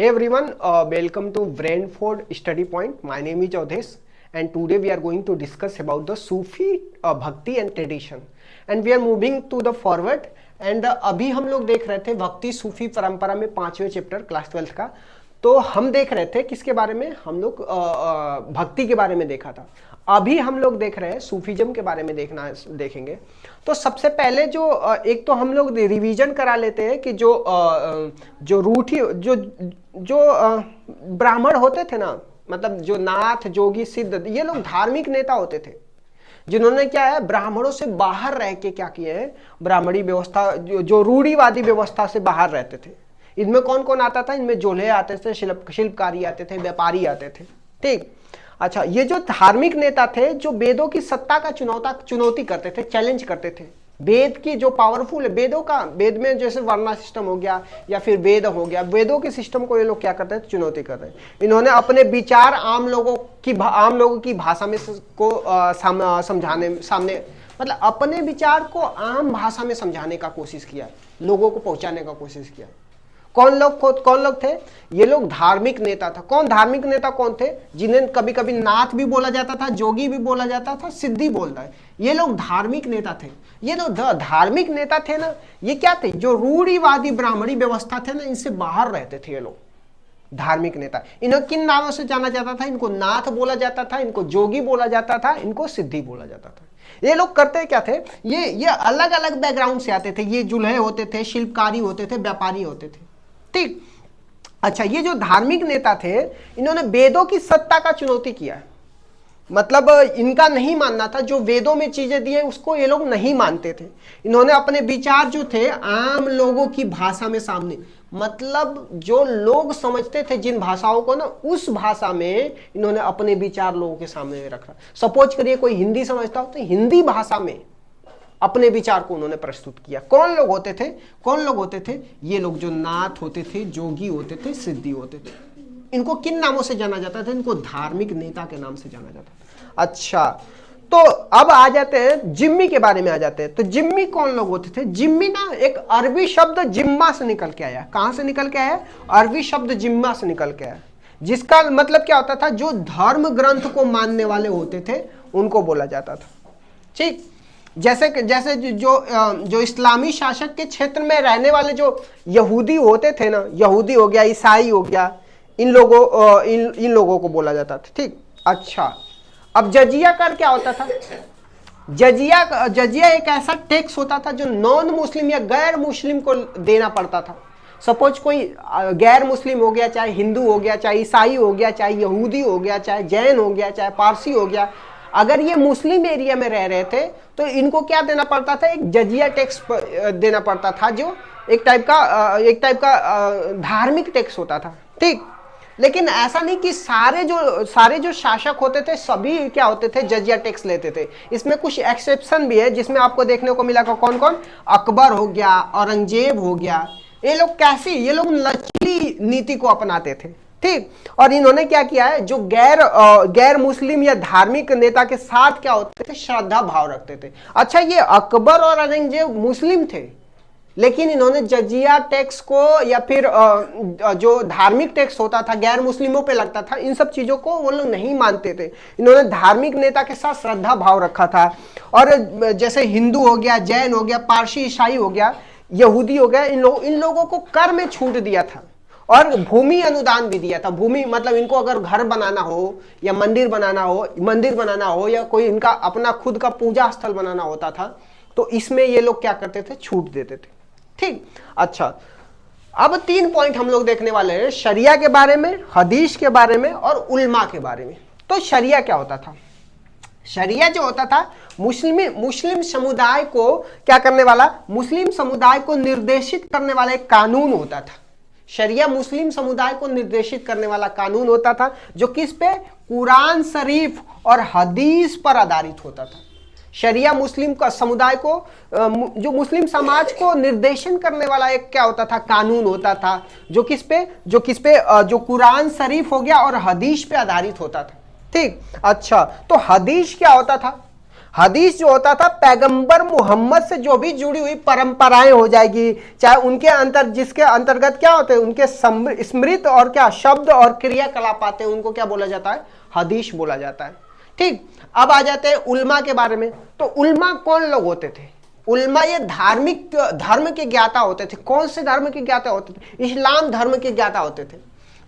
Hey everyone, welcome to Brentford Study Point. My name is Avdesh and today we are going to discuss about the Sufi Bhakti and tradition. And we are moving to the forward and अभी हम लोग देख रहे थे भक्ति सूफी परंपरा में 5वें चैप्टर क्लास 12 का। तो हम देख रहे थे किसके बारे में, हम लोग भक्ति के बारे में देखा था। अभी हम लोग देख रहे हैं सूफीज्म के बारे में देखेंगे। तो सबसे पहले जो एक तो हम लोग रिवीजन करा लेते हैं कि जो रूठी जो ब्राह्मण होते थे ना, मतलब जो नाथ जोगी सिद्ध, ये लोग धार्मिक नेता होते थे जिन्होंने क्या है ब्राह्मणों से बाहर रह के क्या किए हैं, ब्राह्मणी व्यवस्था जो रूढ़िवादी व्यवस्था से बाहर रहते थे। इनमें कौन कौन आता था? इनमें जोल्हे आते थे, शिल्पकारी आते थे, व्यापारी आते थे। ठीक, अच्छा, ये जो धार्मिक नेता थे जो वेदों की सत्ता का चुनौती करते थे, चैलेंज करते थे। वेद की जो पावरफुल है, वेद में जैसे वर्णा सिस्टम हो गया या फिर वेद हो गया, वेदों के सिस्टम को ये लोग क्या करते हैं, चुनौती कर रहे हैं। इन्होंने अपने विचार आम लोगों की भाषा में समझाने सामने, मतलब अपने विचार को आम भाषा में समझाने का कोशिश किया, लोगों को पहुंचाने का कोशिश किया। कौन लोग थे? ये लोग धार्मिक नेता था। धार्मिक नेता कौन थे? जिन्हें कभी कभी नाथ भी बोला जाता था, जोगी भी बोला जाता था, सिद्धि बोलता है। ये लोग धार्मिक नेता थे। ये लोग धार्मिक नेता थे ना, ये क्या थे? जो रूढ़िवादी ब्राह्मणी व्यवस्था थे ना, इनसे बाहर रहते थे ये लोग, धार्मिक नेता। इन्हें किन नामों से जाना जाता था? इनको नाथ बोला जाता था, इनको जोगी बोला जाता था, इनको सिद्धि बोला जाता था। ये लोग करते क्या थे? ये अलग अलग बैकग्राउंड से आते थे। ये जुल्हे होते थे, शिल्पकारी होते थे, व्यापारी होते थे। ठीक, अच्छा, ये जो धार्मिक नेता थे इन्होंने वेदों की सत्ता का चुनौती किया। मतलब इनका नहीं मानना था, जो वेदों में चीजें दी है उसको ये लोग नहीं मानते थे। इन्होंने अपने विचार जो थे आम लोगों की भाषा में सामने, मतलब जो लोग समझते थे जिन भाषाओं को ना, उस भाषा में इन्होंने अपने विचार लोगों के सामने रखा। सपोज करिए कोई हिंदी समझता हो तो हिंदी भाषा में अपने विचार को उन्होंने प्रस्तुत किया। कौन लोग होते थे? ये लोग जो नाथ होते थे, जोगी होते थे, सिद्धि होते थे। इनको किन नामों से जाना जाता था? इनको धार्मिक नेता के नाम से जाना जाता था। अच्छा, तो अब आ जाते हैं जिम्मी के बारे में। आ जाते हैं तो जिम्मी कौन लोग होते थे? जिम्मी ना एक अरबी शब्द जिम्मा से निकल के आया। कहां से निकल के आया? अरबी शब्द जिम्मा से निकल के आया, जिसका मतलब क्या होता था? जो धर्म ग्रंथ को मानने वाले होते थे उनको बोला जाता था। ठीक, जैसे जो इस्लामी शासक के क्षेत्र में रहने वाले जो यहूदी होते थे ना, यहूदी हो गया, ईसाई हो गया, इन लोगों को बोला जाता था। ठीक, अच्छा, अब जजिया कर क्या होता था? जजिया एक ऐसा टैक्स होता था जो नॉन मुस्लिम या गैर मुस्लिम को देना पड़ता था। सपोज कोई गैर मुस्लिम हो गया, चाहे हिंदू हो गया, चाहे ईसाई हो गया, चाहे यहूदी हो गया, चाहे जैन हो गया, चाहे पारसी हो गया, अगर ये मुस्लिम एरिया में रह रहे थे तो इनको क्या देना पड़ता था? एक जजिया टैक्स देना पड़ता था, जो एक टाइप का धार्मिक टैक्स होता था। ठीक, लेकिन ऐसा नहीं कि सारे जो शासक होते थे सभी क्या होते थे, जजिया टैक्स लेते थे। इसमें कुछ एक्सेप्शन भी है जिसमें आपको देखने को मिला। कौन कौन? अकबर हो गया, औरंगजेब हो गया। ये लोग लचीली नीति को अपनाते थे। ठीक, और इन्होंने क्या किया है, जो गैर मुस्लिम या धार्मिक नेता के साथ क्या होते थे, श्रद्धा भाव रखते थे। अच्छा, ये अकबर और औरंगजेब मुस्लिम थे, लेकिन इन्होंने जजिया टैक्स को या फिर जो धार्मिक टैक्स होता था गैर मुस्लिमों पे लगता था, इन सब चीजों को वो लोग नहीं मानते थे। इन्होंने धार्मिक नेता के साथ श्रद्धा भाव रखा था। और जैसे हिंदू हो गया, जैन हो गया, पारसी ईसाई हो गया, यहूदी हो गया, इन लोगों को कर में छूट दिया था और भूमि अनुदान भी दिया था। भूमि मतलब इनको अगर घर बनाना हो या मंदिर बनाना हो या कोई इनका अपना खुद का पूजा स्थल बनाना होता था तो इसमें ये लोग क्या करते थे, छूट देते थे। ठीक, अच्छा, अब 3 पॉइंट हम लोग देखने वाले हैं, शरिया के बारे में, हदीस के बारे में और उल्मा के बारे में। तो शरिया क्या होता था? शरिया जो होता था मुस्लिम समुदाय को क्या करने वाला, मुस्लिम समुदाय को निर्देशित करने वाला एक कानून होता था। शरिया मुस्लिम समुदाय को निर्देशित करने वाला कानून होता था जो किस पे? कुरान शरीफ और हदीस पर आधारित होता था। शरिया मुस्लिम का समुदाय को, जो मुस्लिम समाज को निर्देशन करने वाला एक क्या होता था, कानून होता था, जो किस पे जो कुरान शरीफ हो गया और हदीस पे आधारित होता था। ठीक, अच्छा, तो हदीस क्या होता था? हदीस जो होता था पैगंबर मोहम्मद से जो भी जुड़ी हुई परंपराएं हो जाएगी, चाहे उनके जिसके अंतर्गत क्या होते हैं, उनके स्मृत और क्या शब्द और क्रियाकलाप आते हैं, उनको क्या बोला जाता है, हदीस बोला जाता है। ठीक, अब आ जाते हैं उल्मा के बारे में। तो उल्मा कौन लोग होते थे? उल्मा ये धार्मिक धर्म के ज्ञाता होते थे। कौन से धर्म के ज्ञाता होते थे? इस्लाम धर्म के ज्ञाता होते थे,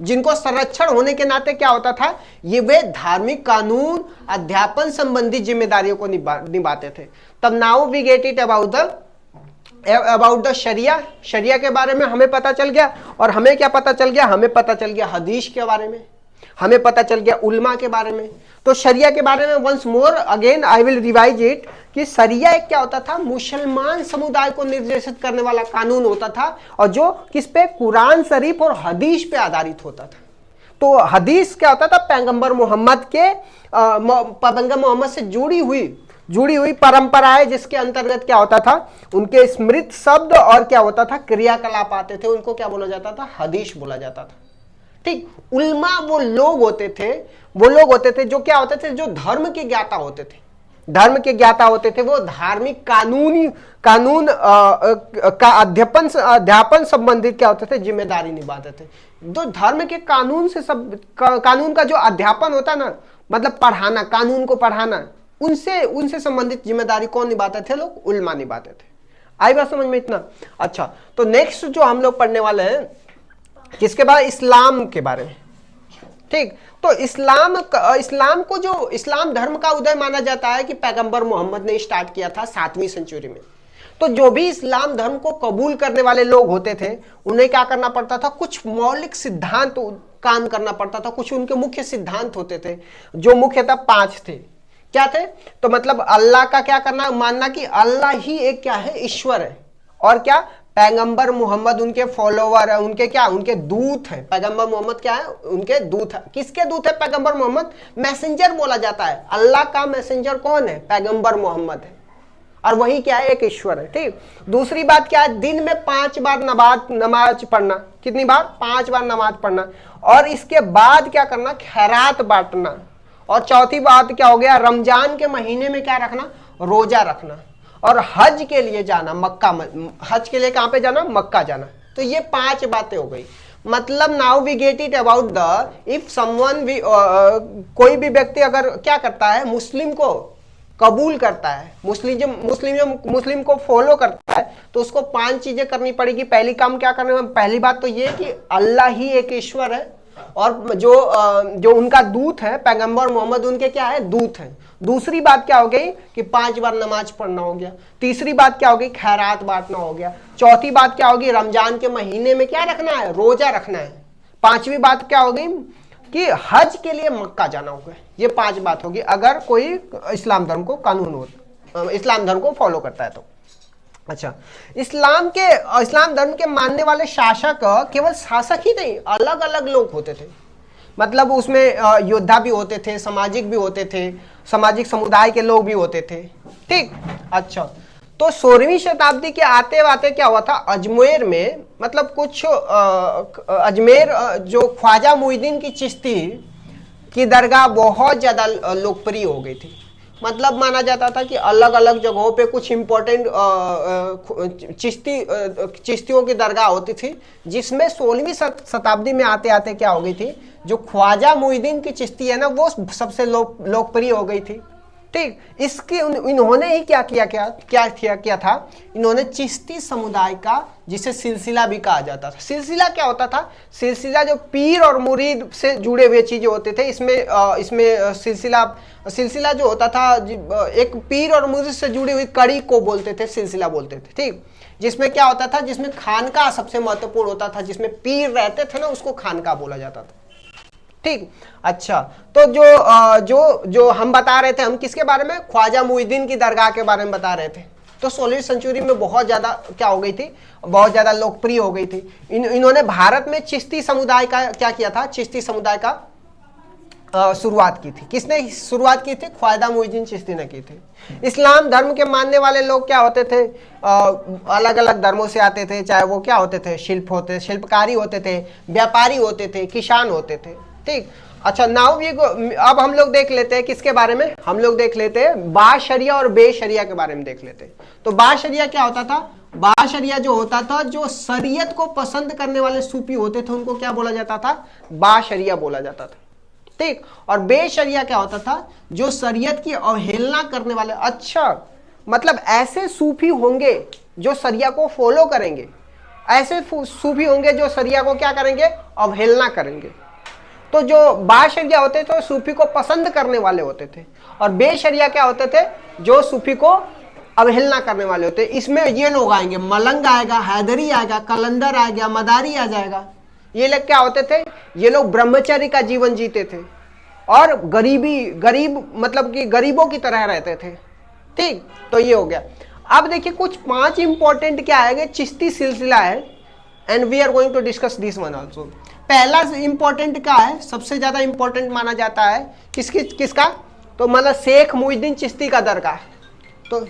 जिनको संरक्षण होने के नाते क्या होता था, ये वे धार्मिक कानून अध्यापन संबंधी जिम्मेदारियों को निभाते थे। तब now we get it about the sharia. शरिया के बारे में हमें पता चल गया। और हमें क्या पता चल गया? हमें पता चल गया हदीस के बारे में, हमें पता चल गया उल्मा के बारे में। तो शरिया के बारे में once more again I will revise it कि शरिया एक क्या होता था, मुसलमान समुदाय को निर्देशित करने वाला कानून होता था, और जो किस पे, कुरान शरीफ और हदीस पे आधारित होता था। तो हदीस क्या होता था, पैगंबर मोहम्मद से जुड़ी हुई परंपराएं, जिसके अंतर्गत क्या होता था, उनके स्मृत शब्द और क्या होता था, क्रियाकलाप आते थे, उनको क्या बोला जाता था, हदीस बोला जाता था। ठीक, उल्मा वो लोग होते थे जो क्या होते थे, जो धर्म के ज्ञाता होते थे। धर्म के ज्ञाता होते थे, वो धार्मिक कानून का अध्यापन संबंधित क्या होते थे, जिम्मेदारी निभाते थे। जो धर्म के कानून से कानून का जो अध्यापन होता ना, मतलब पढ़ाना, कानून को पढ़ाना, उनसे संबंधित जिम्मेदारी कौन निभाते थे? लोग उल्मा निभाते थे। आई बात समझ में इतना? अच्छा, तो नेक्स्ट जो हम लोग पढ़ने वाले हैं किसके बारे? इस्लाम के बारे में। ठीक, तो इस्लाम को जो इस्लाम धर्म का उदय माना जाता है कि पैगंबर मोहम्मद ने स्टार्ट किया था 7वीं सेंचुरी में। तो जो भी इस्लाम धर्म को कबूल करने वाले लोग होते थे, उन्हें क्या करना पड़ता था, कुछ मौलिक सिद्धांत काम करना पड़ता था। कुछ उनके मुख्य सिद्धांत होते थे, जो मुख्यतः 5 थे। क्या थे? तो मतलब अल्लाह का क्या करना, मानना कि अल्लाह ही एक क्या है, ईश्वर है, और क्या, पैगंबर मोहम्मद उनके फॉलोवर है, उनके क्या, उनके दूत है। पैगंबर मोहम्मद क्या है, उनके दूत है। किसके दूत है पैगंबर मोहम्मद? मैसेंजर बोला जाता है। अल्लाह का मैसेंजर कौन है? पैगंबर मोहम्मद है, और वही क्या है, एक ईश्वर है। ठीक, दूसरी बात क्या है, दिन में 5 बार नमाज पढ़ना। कितनी बार? 5 बार नमाज पढ़ना। और इसके बाद क्या करना, खैरात बांटना। और चौथी बात क्या हो गया, रमजान के महीने में क्या रखना, रोजा रखना। और हज के लिए जाना मक्का, हज के लिए कहां पे जाना, मक्का जाना। तो ये 5 बातें हो गई। मतलब now we get it about the, if someone कोई भी व्यक्ति अगर क्या करता है, मुस्लिम को कबूल करता है, मुस्लिम को फॉलो करता है, तो उसको 5 चीजें करनी पड़ेगी। पहली काम क्या करना है, पहली बात तो ये कि अल्लाह ही एक ईश्वर है, और जो उनका दूत है पैगंबर मोहम्मद, उनके क्या है, दूत है। दूसरी बात क्या हो गई कि 5 बार नमाज पढ़ना हो गया। तीसरी बात क्या होगी, खैरात बांटना हो गया। चौथी बात क्या होगी, रमजान के महीने में क्या रखना है, रोजा रखना है। 5वीं बात क्या होगी कि हज के लिए मक्का जाना होगा। ये 5 बात होगी अगर कोई इस्लाम धर्म को फॉलो करता है तो। अच्छा, इस्लाम धर्म के मानने वाले शासक केवल शासक ही नहीं, अलग अलग लोग होते थे। मतलब उसमें योद्धा भी होते थे, सामाजिक भी होते थे, सामाजिक समुदाय के लोग भी होते थे। ठीक, अच्छा, तो 16वीं शताब्दी के आते आते क्या हुआ था, अजमेर में, मतलब कुछ अजमेर जो ख्वाजा मुइनुद्दीन की चिश्ती की दरगाह बहुत ज्यादा लोकप्रिय हो गई थी। मतलब माना जाता था कि अलग अलग जगहों पे कुछ इंपॉर्टेंट चिश्तियों की दरगाह होती थी, जिसमें 16वीं शताब्दी में आते आते क्या हो गई थी, जो ख्वाजा मुइनुद्दीन की चिश्ती है ना, वो सबसे लोकप्रिय हो गई थी। ठीक, इसके इन्होंने ही क्या किया था, इन्होंने चिश्ती समुदाय का, जिसे सिलसिला भी कहा जाता था। सिलसिला क्या होता था, सिलसिला जो पीर और मुरीद से जुड़े हुए चीजें होते थे, इसमें सिलसिला जो होता था, एक पीर और मुरीद से जुड़ी हुई कड़ी को बोलते थे, सिलसिला बोलते थे। ठीक, जिसमें क्या होता था, जिसमें खानका सबसे महत्वपूर्ण होता था, जिसमें पीर रहते थे ना, उसको खानका बोला जाता था। ठीक, अच्छा, तो जो हम बता रहे थे, हम किसके बारे में, ख्वाजा मुइनुद्दीन की दरगाह के बारे में बता रहे थे। तो 16वीं सेंचुरी में बहुत ज्यादा क्या हो गई थी, बहुत ज्यादा लोकप्रिय हो गई थी। इन्होंने भारत में चिश्ती समुदाय का क्या किया था, चिश्ती समुदाय का शुरुआत की थी। किसने शुरुआत की थी, ख्वाजा मुइनुद्दीन चिश्ती ने की थी। इस्लाम धर्म के मानने वाले लोग क्या होते थे, अलग अलग धर्मों से आते थे, चाहे वो क्या होते थे, शिल्पकारी होते थे, व्यापारी होते थे, किसान होते थे। ठीक, अच्छा नाउ वी अब हम लोग देख लेते हैं किसके बारे में, हम लोग देख लेते हैं बाशरिया और बेशरिया के बारे में देख लेते हैं। तो बाशरिया क्या होता था, बाशरिया जो होता था, जो शरीयत को पसंद करने वाले सूफी होते थे उनको क्या बोला जाता था, बाशरिया बोला जाता था, ठीक। और बेशरिया क्या होता था, जो शरीयत की अवहेलना करने वाले। अच्छा मतलब ऐसे सूफी होंगे जो शरिया को फॉलो करेंगे, ऐसे सूफी होंगे जो शरिया को क्या करेंगे, अवहेलना करेंगे। तो जो बाशरिया होते थे सूफी को पसंद करने वाले होते थे, और बेशरिया क्या होते थे, जो सूफी को अवहेलना करने वाले होते। इसमें ये लोग आएंगे, मलंग आएगा, हैदरी आएगा, कलंदर आएगा, मदारी आ जाएगा। ये लोग क्या होते थे, ये लोग ब्रह्मचर्य का जीवन जीते थे और गरीब मतलब कि गरीबों की तरह रहते थे, ठीक। तो ये हो गया। अब देखिए कुछ 5 इंपॉर्टेंट क्या आएंगे, चिश्ती सिलसिला है, and we are going to discuss this one also. पहला इंपॉर्टेंट क्या है, सबसे ज्यादा इंपॉर्टेंट माना जाता है किसका, तो मतलब शेख मुहिद्दीन चिश्ती का दरगाह। तो